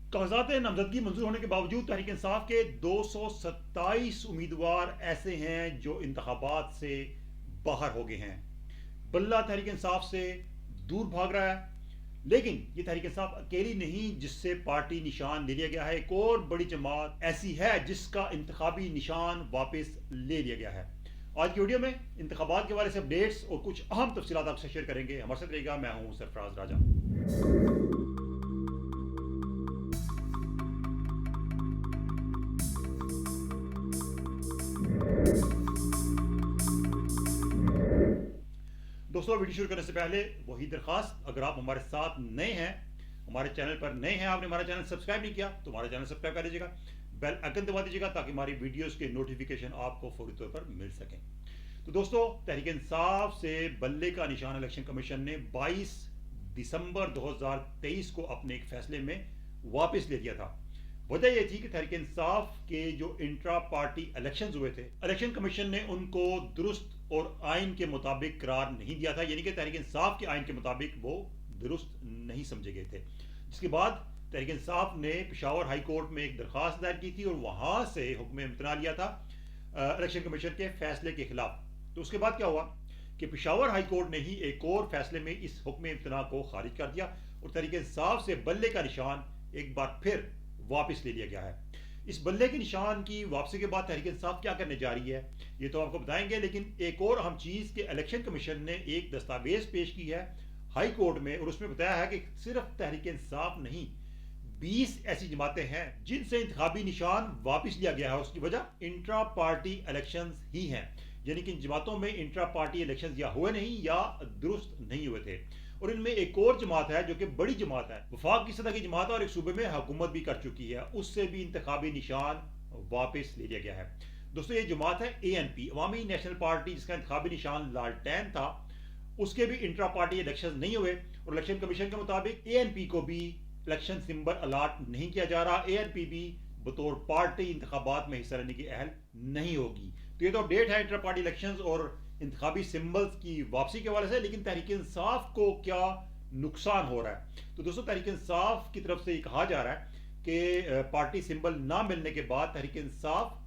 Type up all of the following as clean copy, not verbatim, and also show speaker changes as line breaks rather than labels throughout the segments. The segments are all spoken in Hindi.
कागजात नामजदगी मंजूर होने के बावजूद तहरीक इंसाफ के 227 उम्मीदवार ऐसे हैं जो इंतखाबात से बाहर हो गए हैं। बल्ला तहरीक इंसाफ से दूर भाग रहा है। लेकिन ये तहरीक इंसाफ अकेली नहीं जिससे पार्टी निशान ले लिया गया है। एक और बड़ी जमात ऐसी है जिसका इंतखाबी निशान वापस ले लिया गया है। आज की वीडियो में इंतखाबात के बारे से अपडेट्स और कुछ अहम तफसीलात आपसे शेयर करेंगे। हमारे साथ रहेगा, मैं हूं सरफराज राजा। दोस्तों, वीडियो शुरू करने से पहले वही दरखास्त, अगर आप हमारे साथ नए हैं, हमारे चैनल पर नए हैं, आपने हमारा चैनल सब्सक्राइब नहीं किया तो हमारा चैनल सब्सक्राइब कर लीजिएगा, बेल आइकन दबा दीजिएगा ताकि हमारी वीडियोस के नोटिफिकेशन आपको फौरी तौर पर मिल सकें। तो दोस्तों, तहरीक इंसाफ से बल्ले का निशान इलेक्शन कमीशन ने 22 दिसंबर 2023 को अपने एक फैसले में वापस ले लिया था। वजह यह थी कि तहरीक इंसाफ के जो इंट्रा पार्टी इलेक्शंस हुए थे, इलेक्शन कमीशन ने उनको दुरुस्त और आइन के मुताबिक करार नहीं दिया था, यानी कि तहरीक इंसाफ के आइन के मुताबिक वो दुरुस्त नहीं समझे गए थे। जिसके बाद तहरीक इंसाफ ने पेशावर हाई कोर्ट में एक दरखास्त दायर की थी और वहां से हुक्म इम्तना लिया था इलेक्शन कमीशन के फैसले के खिलाफ। तो उसके बाद क्या हुआ कि पेशावर हाई कोर्ट ने ही एक और फैसले में इस हुक्म इम्तना को खारिज कर दिया और तहरीक इंसाफ से बल्ले का निशान एक बार फिर वापस ले लिया गया है। इस बल्ले के निशान की वापसी के बाद तहरीक इंसाफ क्या करने जा रही है ये तो आपको बताएंगे, लेकिन एक और अहम चीज कि इलेक्शन कमीशन ने एक दस्तावेज पेश की है हाई कोर्ट में और उसमें बताया है कि सिर्फ तहरीक इंसाफ नहीं, 20 ऐसी जमातें हैं जिनसे इंतखाबी निशान वापस लिया गया है। उसकी वजह इंट्रा पार्टी इलेक्शंस ही हैं, यानी कि इन जमातों में इंट्रा पार्टी इलेक्शंस या हुए नहीं या दुरुस्त नहीं हुए थे। और इनमें एक और जमात है जो कि बड़ी जमात है, वफाक की सतह की जमात है और एक सूबे में हुकूमत भी कर चुकी है, उससे भी इंतखाबी निशान वापस ले लिया गया है। दोस्तों, ये जमात है ANP, अवामी नेशनल पार्टी, जिसका इंतखाबी निशान लालटेन था। उसके भी इंट्रा पार्टी इलेक्शन नहीं हुए और इलेक्शन कमीशन के मुताबिक ANP को भी इलेक्शन सिंबल अलाट नहीं किया जा रहा। ANP भी बतौर पार्टी इंतखाबात में हिस्सा लेने की अहल नहीं होगी। तो ये तो अपडेट है इंटर पार्टी इलेक्शंस और इंतखाबी सिंबल्स की वापसी के हवाले से। लेकिन तहरीक इंसाफ को क्या नुकसान हो रहा है? तो दोस्तों, तहरीक इंसाफ की तरफ से ये कहा जा रहा है कि पार्टी सिंबल ना मिलने के बाद तहरीक इंसाफ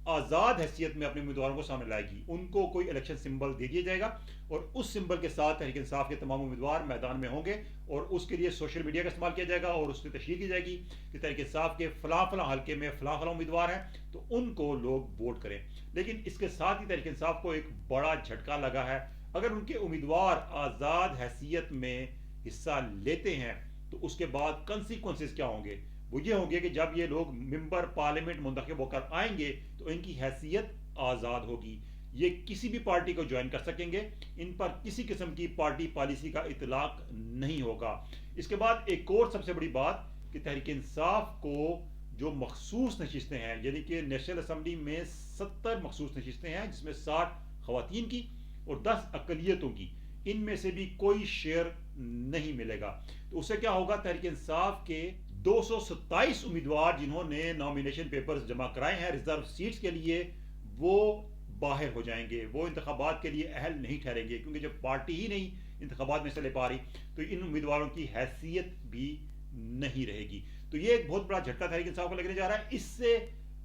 आज़ाद हैसियत में अपने उम्मीदवारों को सामने लाएगी। उनको कोई इलेक्शन सिंबल दे दिया जाएगा और उस सिंबल के साथ तहरीक इंसाफ के तमाम उम्मीदवार मैदान में होंगे और उसके लिए सोशल मीडिया का इस्तेमाल किया जाएगा और उसमें तशहीर की जाएगी कि तहरीक इंसाफ के फलां फलां हल्के में फलां फलां उम्मीदवार हैं, तो उनको लोग वोट करें। लेकिन इसके साथ ही तहरीक इंसाफ को एक बड़ा झटका लगा है। अगर उनके उम्मीदवार आज़ाद हैसियत में हिस्सा लेते हैं तो उसके बाद कंसिक्वेंसेस क्या होंगे? वो ये होंगे कि जब ये लोग मेंबर पार्लियामेंट मुंतखब होकर आएंगे तो इनकी हैसियत आज़ाद होगी, ये किसी भी पार्टी को ज्वाइन कर सकेंगे, इन पर किसी किस्म की पार्टी पॉलिसी का इतलाक नहीं होगा। इसके बाद एक और सबसे बड़ी बात कि तहरीक इंसाफ को जो मखसूस नशिस्तें हैं, यानी कि नेशनल असम्बली में 70 मखसूस नशिस्तें हैं जिसमें 60 खवातीन की और 10 अकलियतों की, इनमें से भी कोई शेयर नहीं मिलेगा। तो उससे क्या होगा? तहरीक इंसाफ के 227 उम्मीदवार जिन्होंने नॉमिनेशन पेपर्स जमा कराए हैं रिजर्व सीट्स के लिए, वो बाहर हो जाएंगे, वो इंतखाबात के लिए अहल नहीं ठहरेंगे, क्योंकि जब पार्टी ही नहीं इंतखाबात में से ले पा रही तो इन उम्मीदवारों की हैसियत भी नहीं रहेगी। तो ये एक बहुत बड़ा झटका तहरीक इंसाफ को लगने जा रहा है। इससे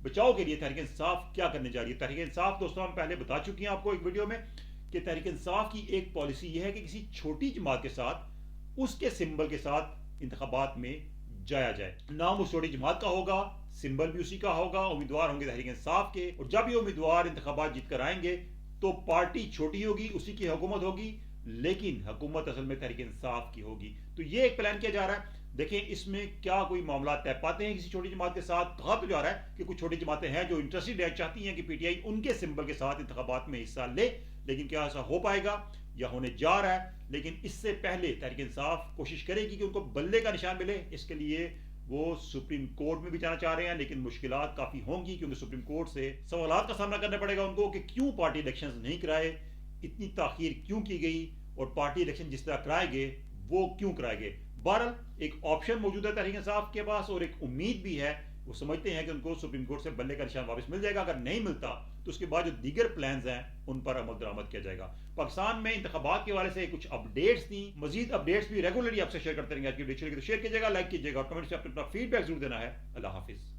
बचाव के लिए तहरीक इंसाफ क्या करने जा रही है? तहरीक इंसाफ, दोस्तों, हम पहले बता चुके हैं आपको एक वीडियो में कि तहरीक इंसाफ की एक पॉलिसी यह है कि किसी छोटी जमात के साथ उसके सिंबल के साथ इंतखाबात में जाया जाए। नाम उस छोटी जमात का होगा, सिंबल भी उसी का होगा, उम्मीदवार होंगे तहरीक इंसाफ के, और जब ये उम्मीदवार इंतखाबात जीत कर आएंगे तो पार्टी छोटी होगी, उसी की हुकूमत होगी, लेकिन हुकूमत असल में तहरीक इंसाफ की होगी। तो ये एक प्लान किया जा रहा है। देखें इसमें क्या कोई मामला तय पाते हैं किसी छोटी जमात के साथ? कहा तो जा रहा है कि कुछ छोटी जमातें हैं जो इंटरेस्टेड है, चाहती हैं कि PTI उनके सिंबल के साथ इंतखाबात में हिस्सा ले, लेकिन क्या ऐसा हो पाएगा या होने जा रहा है? लेकिन इससे पहले तहरीक इंसाफ कोशिश करेगी कि उनको बल्ले का निशान मिले। इसके लिए वो सुप्रीम कोर्ट में भी जाना चाह रहे हैं, लेकिन मुश्किलात काफी होंगी क्योंकि सुप्रीम कोर्ट से सवालात का सामना करना पड़ेगा उनको कि क्यों पार्टी इलेक्शंस नहीं कराए, इतनी ताखीर क्यों की गई और पार्टी इलेक्शन जिस तरह कराए गए वो क्यों कराए गए। बहरहाल एक ऑप्शन मौजूद है तहरीक इंसाफ के पास और एक उम्मीद भी है वो समझते हैं कि उनको सुप्रीम कोर्ट से बल्ले का निशान वापस मिल जाएगा। अगर नहीं मिलता तो उसके बाद जो दीगर प्लान्स हैं उन पर अमल दरामद किया जाएगा। पाकिस्तान में इंतखाबात के हवाले से कुछ अपडेट्स थी, मजीद अपडेट्स भी रेगुलरली आपसे शेयर करते रहेंगे। आज की वीडियो तो शेयर कीजिएगा, लाइक कीजिएगा और कमेंट्स में अपना फीडबैक जरूर देना है। अल्लाह हाफिज।